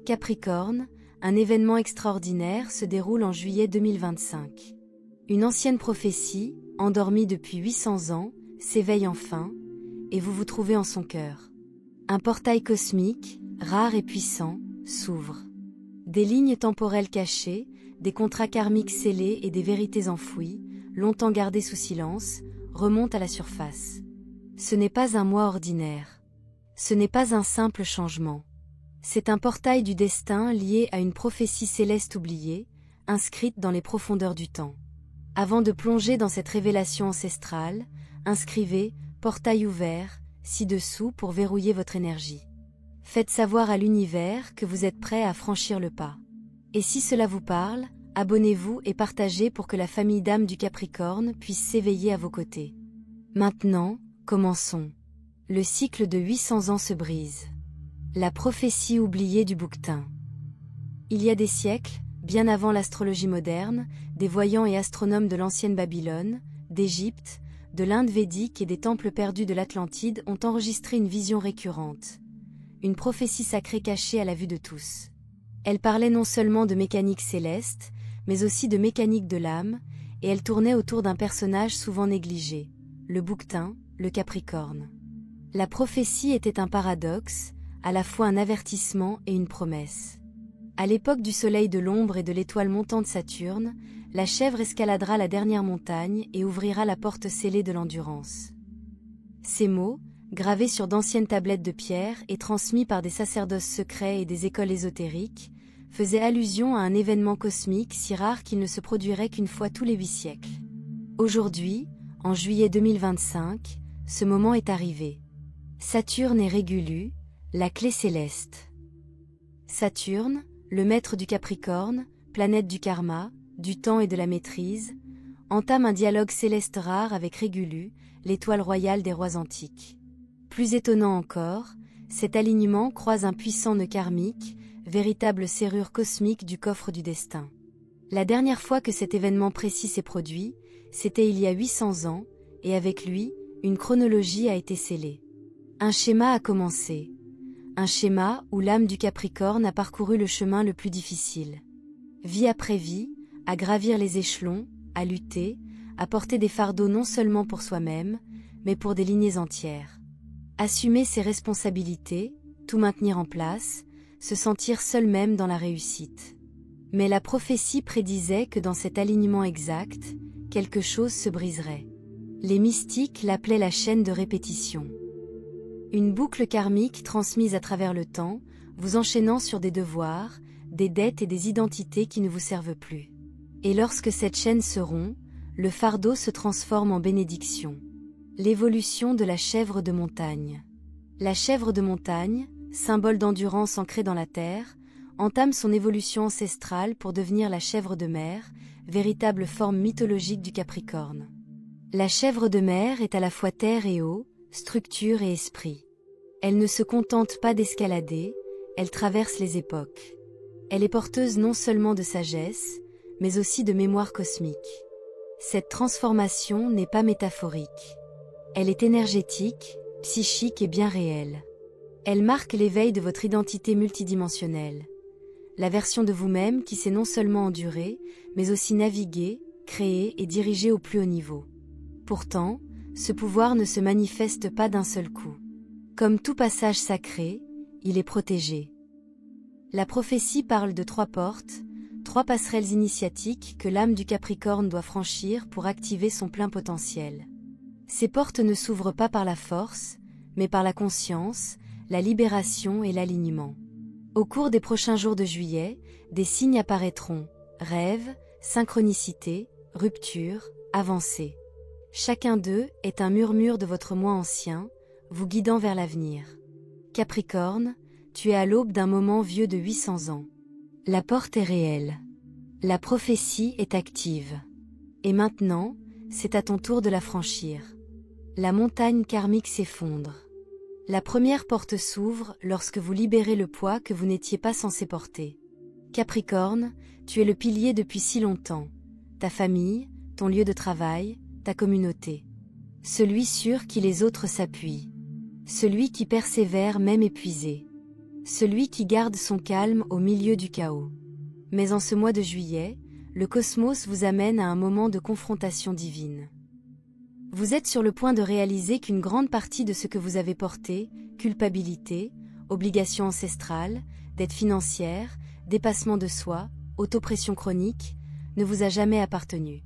Capricorne, un événement extraordinaire se déroule en juillet 2025. Une ancienne prophétie, endormie depuis 800 ans, s'éveille enfin, et vous vous trouvez en son cœur. Un portail cosmique, rare et puissant, s'ouvre. Des lignes temporelles cachées, des contrats karmiques scellés et des vérités enfouies, longtemps gardées sous silence, remontent à la surface. Ce n'est pas un mois ordinaire. Ce n'est pas un simple changement. C'est un portail du destin lié à une prophétie céleste oubliée, inscrite dans les profondeurs du temps. Avant de plonger dans cette révélation ancestrale, inscrivez « Portail ouvert » ci-dessous pour verrouiller votre énergie. Faites savoir à l'univers que vous êtes prêt à franchir le pas. Et si cela vous parle, abonnez-vous et partagez pour que la famille d'âme du Capricorne puisse s'éveiller à vos côtés. Maintenant, commençons. Le cycle de 800 ans se brise. La prophétie oubliée du bouquetin. Il y a des siècles, bien avant l'astrologie moderne, des voyants et astronomes de l'ancienne Babylone, d'Égypte, de l'Inde védique et des temples perdus de l'Atlantide ont enregistré une vision récurrente. Une prophétie sacrée cachée à la vue de tous. Elle parlait non seulement de mécanique céleste, mais aussi de mécanique de l'âme, et elle tournait autour d'un personnage souvent négligé, le bouquetin, le Capricorne. La prophétie était un paradoxe, à la fois un avertissement et une promesse. À l'époque du soleil de l'ombre et de l'étoile montante Saturne, la chèvre escaladera la dernière montagne et ouvrira la porte scellée de l'endurance. Ces mots, gravés sur d'anciennes tablettes de pierre et transmis par des sacerdoces secrets et des écoles ésotériques, faisaient allusion à un événement cosmique si rare qu'il ne se produirait qu'une fois tous les 8 siècles. Aujourd'hui, en juillet 2025, ce moment est arrivé. Saturne est Régulu, la clé céleste. Saturne, le maître du Capricorne, planète du karma, du temps et de la maîtrise, entame un dialogue céleste rare avec Régulu, l'étoile royale des rois antiques. Plus étonnant encore, cet alignement croise un puissant nœud karmique, véritable serrure cosmique du coffre du destin. La dernière fois que cet événement précis s'est produit, c'était il y a 800 ans, et avec lui, une chronologie a été scellée. Un schéma a commencé. Un schéma où l'âme du Capricorne a parcouru le chemin le plus difficile. Vie après vie, à gravir les échelons, à lutter, à porter des fardeaux non seulement pour soi-même, mais pour des lignées entières. Assumer ses responsabilités, tout maintenir en place, se sentir seul même dans la réussite. Mais la prophétie prédisait que dans cet alignement exact, quelque chose se briserait. Les mystiques l'appelaient la chaîne de répétition. Une boucle karmique transmise à travers le temps, vous enchaînant sur des devoirs, des dettes et des identités qui ne vous servent plus. Et lorsque cette chaîne se rompt, le fardeau se transforme en bénédiction. L'évolution de la chèvre de montagne. La chèvre de montagne, symbole d'endurance ancrée dans la terre, entame son évolution ancestrale pour devenir la chèvre de mer, véritable forme mythologique du Capricorne. La chèvre de mer est à la fois terre et eau, structure et esprit. Elle ne se contente pas d'escalader, elle traverse les époques. Elle est porteuse non seulement de sagesse, mais aussi de mémoire cosmique. Cette transformation n'est pas métaphorique. Elle est énergétique, psychique et bien réelle. Elle marque l'éveil de votre identité multidimensionnelle. La version de vous-même qui sait non seulement endurer, mais aussi naviguer, créer et diriger au plus haut niveau. Pourtant, ce pouvoir ne se manifeste pas d'un seul coup. Comme tout passage sacré, il est protégé. La prophétie parle de 3 portes, 3 passerelles initiatiques que l'âme du Capricorne doit franchir pour activer son plein potentiel. Ces portes ne s'ouvrent pas par la force, mais par la conscience, la libération et l'alignement. Au cours des prochains jours de juillet, des signes apparaîtront, rêve, synchronicité, rupture, avancée. Chacun d'eux est un murmure de votre moi ancien, vous guidant vers l'avenir. Capricorne, tu es à l'aube d'un moment vieux de 800 ans. La porte est réelle. La prophétie est active. Et maintenant, c'est à ton tour de la franchir. La montagne karmique s'effondre. La première porte s'ouvre lorsque vous libérez le poids que vous n'étiez pas censé porter. Capricorne, tu es le pilier depuis si longtemps. Ta famille, ton lieu de travail, ta communauté. Celui sur qui les autres s'appuient. Celui qui persévère même épuisé. celui qui garde son calme au milieu du chaos. Mais en ce mois de juillet, le cosmos vous amène à un moment de confrontation divine. Vous êtes sur le point de réaliser qu'une grande partie de ce que vous avez porté, culpabilité, obligation ancestrale, dette financière, dépassement de soi, autopression chronique, ne vous a jamais appartenu.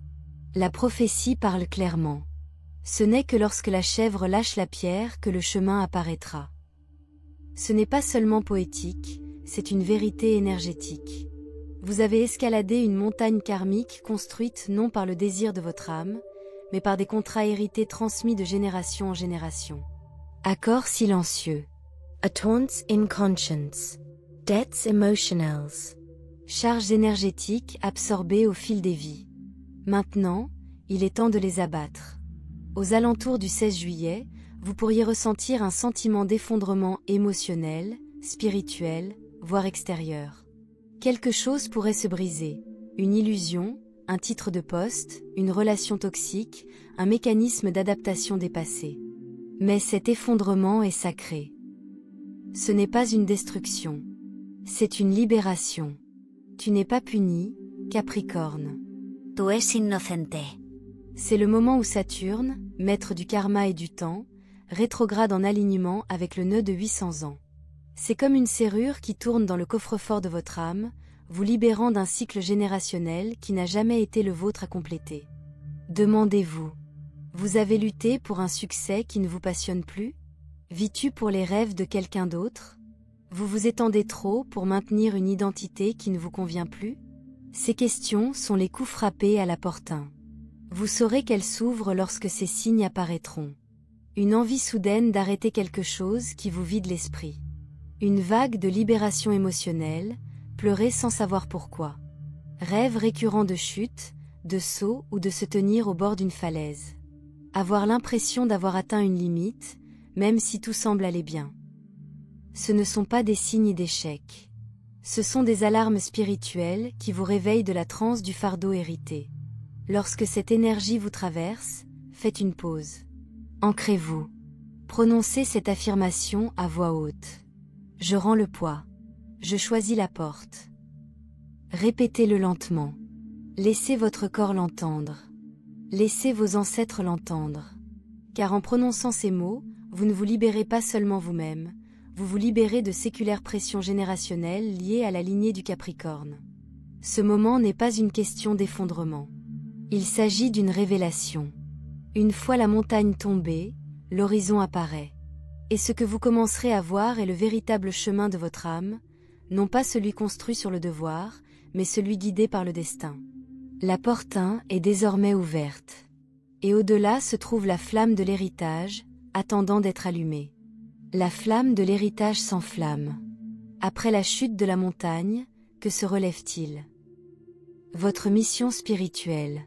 La prophétie parle clairement. Ce n'est que lorsque la chèvre lâche la pierre que le chemin apparaîtra. Ce n'est pas seulement poétique, c'est une vérité énergétique. Vous avez escaladé une montagne karmique construite non par le désir de votre âme, mais par des contrats hérités transmis de génération en génération. Accords silencieux. Attentes inconscients. Debts emotionals. Charges énergétiques absorbées au fil des vies. Maintenant, il est temps de les abattre. Aux alentours du 16 juillet, vous pourriez ressentir un sentiment d'effondrement émotionnel, spirituel, voire extérieur. Quelque chose pourrait se briser. Une illusion, un titre de poste, une relation toxique, un mécanisme d'adaptation dépassé. Mais cet effondrement est sacré. Ce n'est pas une destruction. C'est une libération. Tu n'es pas puni, Capricorne. Tu es inocente. C'est le moment où Saturne, maître du karma et du temps, rétrograde en alignement avec le nœud de 800 ans. C'est comme une serrure qui tourne dans le coffre-fort de votre âme, vous libérant d'un cycle générationnel qui n'a jamais été le vôtre à compléter. Demandez-vous. Vous avez lutté pour un succès qui ne vous passionne plus? Vis-tu pour les rêves de quelqu'un d'autre? Vous vous étendez trop pour maintenir une identité qui ne vous convient plus? Ces questions sont les coups frappés à la porte 1. Vous saurez qu'elles s'ouvrent lorsque ces signes apparaîtront. Une envie soudaine d'arrêter quelque chose qui vous vide l'esprit. Une vague de libération émotionnelle, pleurer sans savoir pourquoi. Rêve récurrent de chute, de saut ou de se tenir au bord d'une falaise. Avoir l'impression d'avoir atteint une limite, même si tout semble aller bien. Ce ne sont pas des signes d'échec. Ce sont des alarmes spirituelles qui vous réveillent de la transe du fardeau hérité. Lorsque cette énergie vous traverse, faites une pause. Ancrez-vous. Prononcez cette affirmation à voix haute. Je rends le poids. Je choisis la porte. Répétez-le lentement. Laissez votre corps l'entendre. Laissez vos ancêtres l'entendre. Car en prononçant ces mots, vous ne vous libérez pas seulement vous-même, vous vous libérez de séculaires pressions générationnelles liées à la lignée du Capricorne. Ce moment n'est pas une question d'effondrement. Il s'agit d'une révélation. Une fois la montagne tombée, l'horizon apparaît. Et ce que vous commencerez à voir est le véritable chemin de votre âme, non pas celui construit sur le devoir, mais celui guidé par le destin. La porte 1 est désormais ouverte. Et au-delà se trouve la flamme de l'héritage, attendant d'être allumée. La flamme de l'héritage s'enflamme. Après la chute de la montagne, que se relève-t-il? Votre mission spirituelle.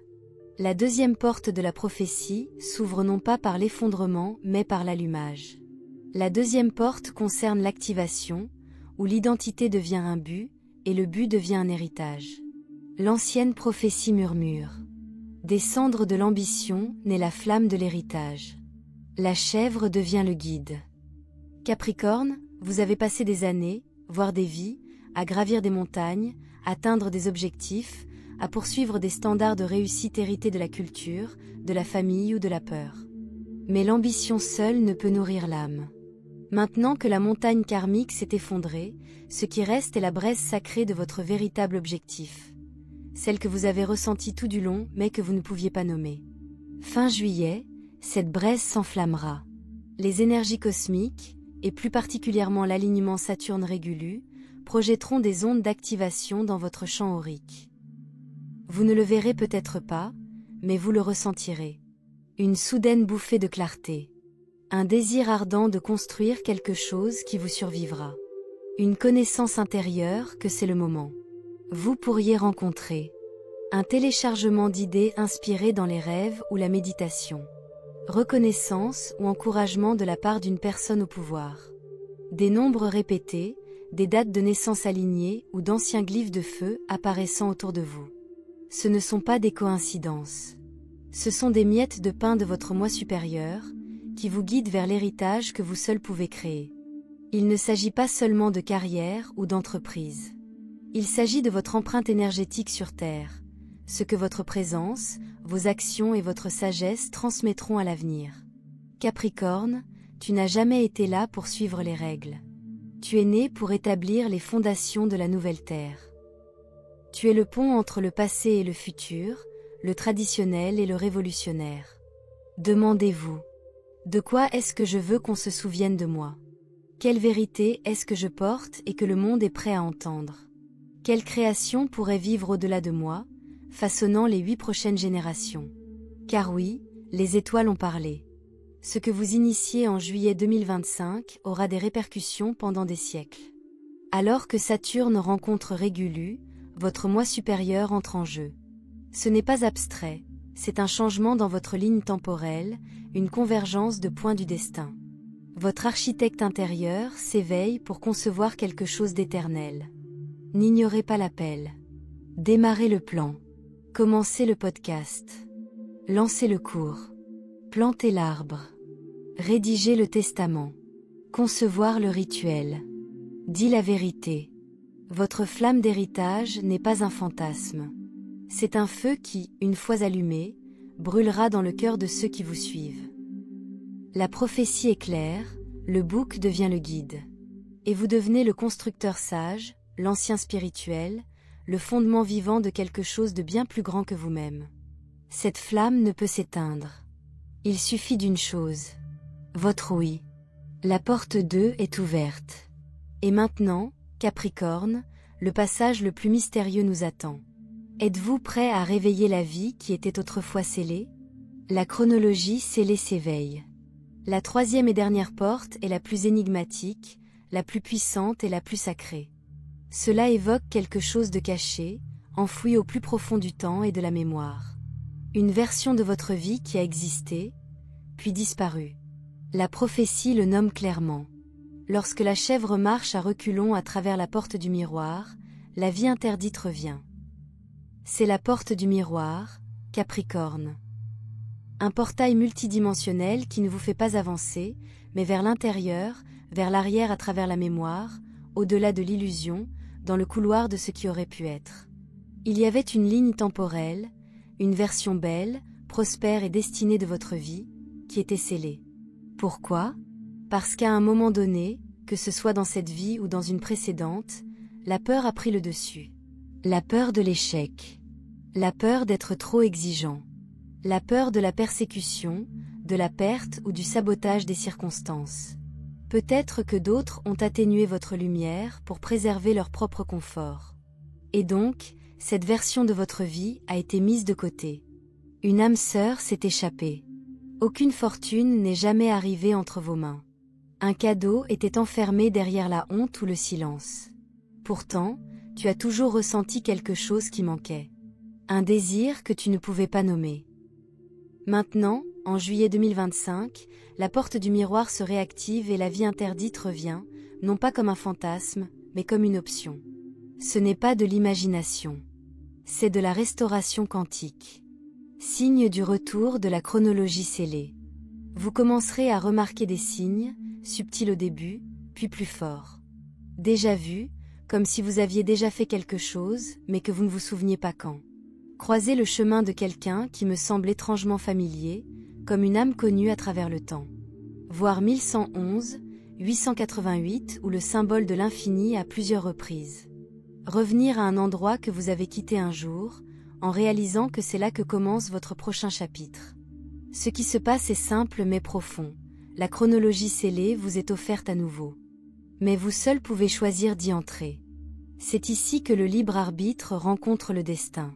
La deuxième porte de la prophétie s'ouvre non pas par l'effondrement, mais par l'allumage. La deuxième porte concerne l'activation, où l'identité devient un but, et le but devient un héritage. L'ancienne prophétie murmure. Des cendres de l'ambition naît la flamme de l'héritage. La chèvre devient le guide. Capricorne, vous avez passé des années, voire des vies, à gravir des montagnes, atteindre des objectifs, à poursuivre des standards de réussite hérités de la culture, de la famille ou de la peur. Mais l'ambition seule ne peut nourrir l'âme. Maintenant que la montagne karmique s'est effondrée, ce qui reste est la braise sacrée de votre véritable objectif. Celle que vous avez ressentie tout du long mais que vous ne pouviez pas nommer. Fin juillet, cette braise s'enflammera. Les énergies cosmiques, et plus particulièrement l'alignement Saturne-Régulu, projetteront des ondes d'activation dans votre champ aurique. Vous ne le verrez peut-être pas, mais vous le ressentirez. Une soudaine bouffée de clarté. Un désir ardent de construire quelque chose qui vous survivra. Une connaissance intérieure que c'est le moment. Vous pourriez rencontrer un téléchargement d'idées inspirées dans les rêves ou la méditation. Reconnaissance ou encouragement de la part d'une personne au pouvoir. Des nombres répétés, des dates de naissance alignées ou d'anciens glyphes de feu apparaissant autour de vous. Ce ne sont pas des coïncidences. Ce sont des miettes de pain de votre moi supérieur, qui vous guident vers l'héritage que vous seul pouvez créer. Il ne s'agit pas seulement de carrière ou d'entreprise. Il s'agit de votre empreinte énergétique sur Terre, ce que votre présence, vos actions et votre sagesse transmettront à l'avenir. Capricorne, tu n'as jamais été là pour suivre les règles. Tu es né pour établir les fondations de la nouvelle Terre. Tu es le pont entre le passé et le futur, le traditionnel et le révolutionnaire. Demandez-vous, de quoi est-ce que je veux qu'on se souvienne de moi? Quelle vérité est-ce que je porte et que le monde est prêt à entendre? Quelle création pourrait vivre au-delà de moi, façonnant les 8 prochaines générations? Car oui, les étoiles ont parlé. Ce que vous initiez en juillet 2025 aura des répercussions pendant des siècles. Alors que Saturne rencontre Régulu, votre moi supérieur entre en jeu. Ce n'est pas abstrait, c'est un changement dans votre ligne temporelle, une convergence de points du destin. Votre architecte intérieur s'éveille pour concevoir quelque chose d'éternel. N'ignorez pas l'appel. Démarrez le plan. Commencez le podcast. Lancez le cours. Plantez l'arbre. Rédigez le testament. Concevoir le rituel. Dis la vérité. Votre flamme d'héritage n'est pas un fantasme. C'est un feu qui, une fois allumé, brûlera dans le cœur de ceux qui vous suivent. La prophétie est claire, le bouc devient le guide. Et vous devenez le constructeur sage, l'ancien spirituel, le fondement vivant de quelque chose de bien plus grand que vous-même. Cette flamme ne peut s'éteindre. Il suffit d'une chose. Votre oui. La porte 2 est ouverte. Et maintenant, Capricorne, le passage le plus mystérieux nous attend. Êtes-vous prêt à réveiller la vie qui était autrefois scellée? La chronologie scellée s'éveille. La 3e et dernière porte est la plus énigmatique, la plus puissante et la plus sacrée. Cela évoque quelque chose de caché, enfoui au plus profond du temps et de la mémoire. Une version de votre vie qui a existé, puis disparu. La prophétie le nomme clairement. Lorsque la chèvre marche à reculons à travers la porte du miroir, la vie interdite revient. C'est la porte du miroir, Capricorne. Un portail multidimensionnel qui ne vous fait pas avancer, mais vers l'intérieur, vers l'arrière à travers la mémoire, au-delà de l'illusion, dans le couloir de ce qui aurait pu être. Il y avait une ligne temporelle, une version belle, prospère et destinée de votre vie, qui était scellée. Pourquoi? Parce qu'à un moment donné, que ce soit dans cette vie ou dans une précédente, la peur a pris le dessus. La peur de l'échec. La peur d'être trop exigeant. La peur de la persécution, de la perte ou du sabotage des circonstances. Peut-être que d'autres ont atténué votre lumière pour préserver leur propre confort. Et donc, cette version de votre vie a été mise de côté. Une âme sœur s'est échappée. Aucune fortune n'est jamais arrivée entre vos mains. Un cadeau était enfermé derrière la honte ou le silence. Pourtant, tu as toujours ressenti quelque chose qui manquait. Un désir que tu ne pouvais pas nommer. Maintenant, en juillet 2025, la porte du miroir se réactive et la vie interdite revient, non pas comme un fantasme, mais comme une option. Ce n'est pas de l'imagination. C'est de la restauration quantique. Signe du retour de la chronologie scellée. Vous commencerez à remarquer des signes, subtils au début, puis plus forts. Déjà vus, comme si vous aviez déjà fait quelque chose, mais que vous ne vous souveniez pas quand. Croisez le chemin de quelqu'un qui me semble étrangement familier, comme une âme connue à travers le temps. Voir 1111, 888 ou le symbole de l'infini à plusieurs reprises. Revenir à un endroit que vous avez quitté un jour, en réalisant que c'est là que commence votre prochain chapitre. Ce qui se passe est simple mais profond. La chronologie scellée vous est offerte à nouveau. Mais vous seul pouvez choisir d'y entrer. C'est ici que le libre arbitre rencontre le destin.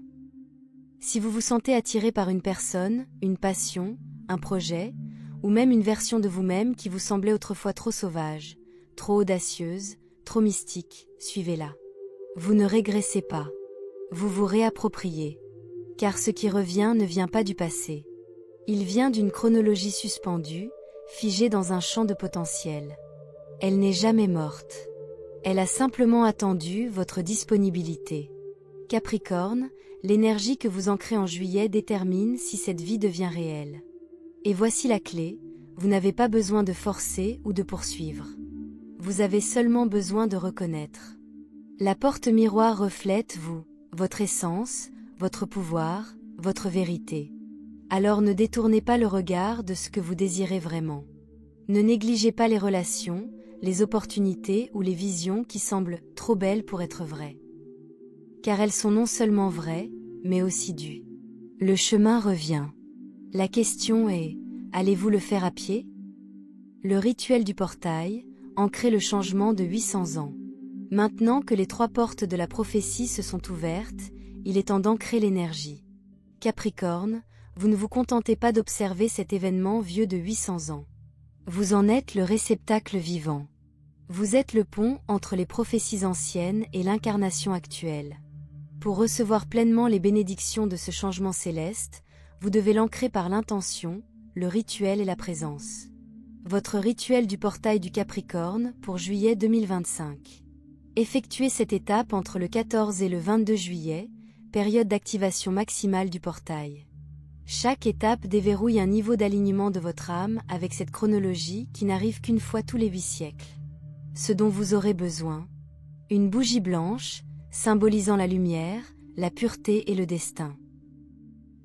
Si vous vous sentez attiré par une personne, une passion, un projet, ou même une version de vous-même qui vous semblait autrefois trop sauvage, trop audacieuse, trop mystique, suivez-la. Vous ne régressez pas. Vous vous réappropriez. Car ce qui revient ne vient pas du passé. Il vient d'une chronologie suspendue, figée dans un champ de potentiel. Elle n'est jamais morte. Elle a simplement attendu votre disponibilité. Capricorne, l'énergie que vous ancrez en juillet détermine si cette vie devient réelle. Et voici la clé, vous n'avez pas besoin de forcer ou de poursuivre. vous avez seulement besoin de reconnaître. La porte miroir reflète vous, votre essence, votre pouvoir, votre vérité. Alors ne détournez pas le regard de ce que vous désirez vraiment. Ne négligez pas les relations, les opportunités ou les visions qui semblent trop belles pour être vraies. Car elles sont non seulement vraies, mais aussi dues. Le chemin revient. La question est, allez-vous le faire à pied? Le rituel du portail, ancré le changement de 800 ans. Maintenant que les 3 portes de la prophétie se sont ouvertes, il est temps d'ancrer l'énergie. Capricorne, vous ne vous contentez pas d'observer cet événement vieux de 800 ans. Vous en êtes le réceptacle vivant. Vous êtes le pont entre les prophéties anciennes et l'incarnation actuelle. Pour recevoir pleinement les bénédictions de ce changement céleste, vous devez l'ancrer par l'intention, le rituel et la présence. Votre rituel du portail du Capricorne pour juillet 2025. Effectuez cette étape entre le 14 et le 22 juillet, période d'activation maximale du portail. Chaque étape déverrouille un niveau d'alignement de votre âme avec cette chronologie qui n'arrive qu'une fois tous les 8 siècles. Ce dont vous aurez besoin, une bougie blanche, symbolisant la lumière, la pureté et le destin.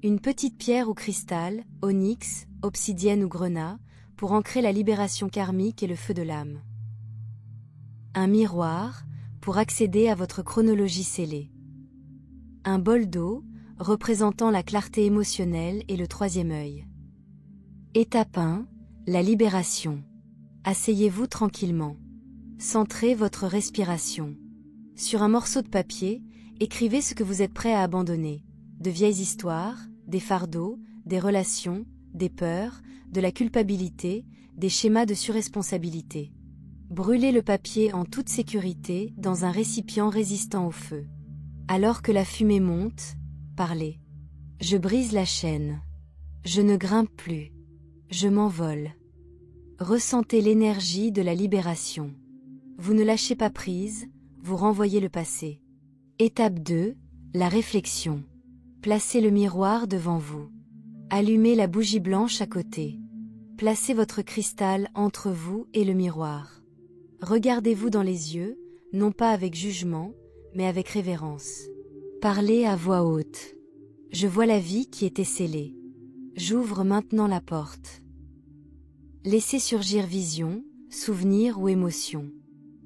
Une petite pierre ou cristal, onyx, obsidienne ou grenat, pour ancrer la libération karmique et le feu de l'âme. Un miroir, pour accéder à votre chronologie scellée. Un bol d'eau, représentant la clarté émotionnelle et le 3e œil. Étape 1, la libération. Asseyez-vous tranquillement. Centrez votre respiration. Sur un morceau de papier, écrivez ce que vous êtes prêt à abandonner. De vieilles histoires, des fardeaux, des relations, des peurs, de la culpabilité, des schémas de surresponsabilité. Brûlez le papier en toute sécurité dans un récipient résistant au feu. Alors que la fumée monte, parlez. Je brise la chaîne. Je ne grimpe plus. Je m'envole. Ressentez l'énergie de la libération. Vous ne lâchez pas prise, vous renvoyez le passé. Étape 2, la réflexion. Placez le miroir devant vous. Allumez la bougie blanche à côté. Placez votre cristal entre vous et le miroir. Regardez-vous dans les yeux, non pas avec jugement, mais avec révérence. Parlez à voix haute. Je vois la vie qui était scellée. J'ouvre maintenant la porte. Laissez surgir vision, souvenir ou émotion.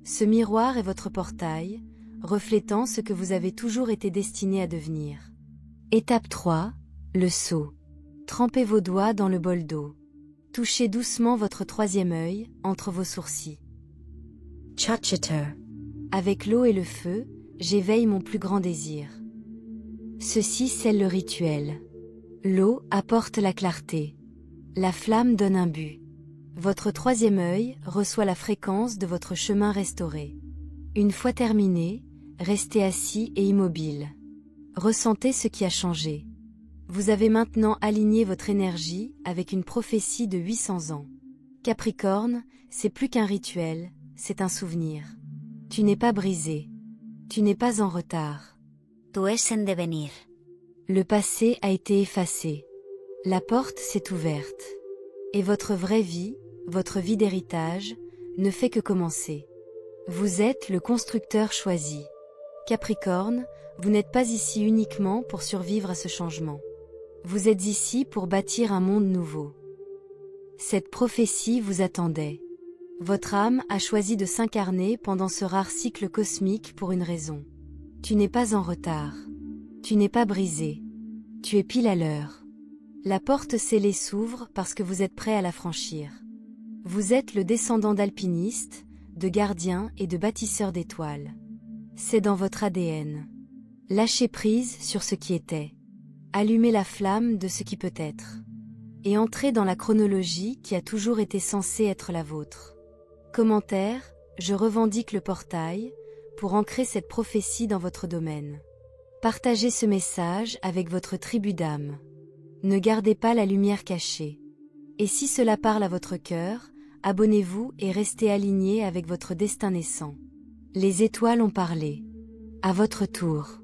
Ce miroir est votre portail, reflétant ce que vous avez toujours été destiné à devenir. Étape 3, le seau. Trempez vos doigts dans le bol d'eau. Touchez doucement votre 3e œil, entre vos sourcils. Chachiter. Avec l'eau et le feu, j'éveille mon plus grand désir. Ceci scelle le rituel. L'eau apporte la clarté. La flamme donne un but. Votre 3e œil reçoit la fréquence de votre chemin restauré. Une fois terminé, restez assis et immobile. Ressentez ce qui a changé. Vous avez maintenant aligné votre énergie avec une prophétie de 800 ans. Capricorne, c'est plus qu'un rituel, c'est un souvenir. Tu n'es pas brisé. Tu n'es pas en retard. Tu es en devenir. Le passé a été effacé. La porte s'est ouverte. Et votre vraie vie, votre vie d'héritage, ne fait que commencer. Vous êtes le constructeur choisi. Capricorne, vous n'êtes pas ici uniquement pour survivre à ce changement. Vous êtes ici pour bâtir un monde nouveau. Cette prophétie vous attendait. Votre âme a choisi de s'incarner pendant ce rare cycle cosmique pour une raison. Tu n'es pas en retard. Tu n'es pas brisé. Tu es pile à l'heure. La porte scellée s'ouvre parce que vous êtes prêt à la franchir. Vous êtes le descendant d'alpinistes, de gardiens et de bâtisseurs d'étoiles. C'est dans votre ADN. Lâchez prise sur ce qui était. Allumez la flamme de ce qui peut être. Et entrez dans la chronologie qui a toujours été censée être la vôtre. Commentaire, je revendique le portail, pour ancrer cette prophétie dans votre domaine. Partagez ce message avec votre tribu d'âme. Ne gardez pas la lumière cachée. Et si cela parle à votre cœur, abonnez-vous et restez aligné avec votre destin naissant. Les étoiles ont parlé. À votre tour.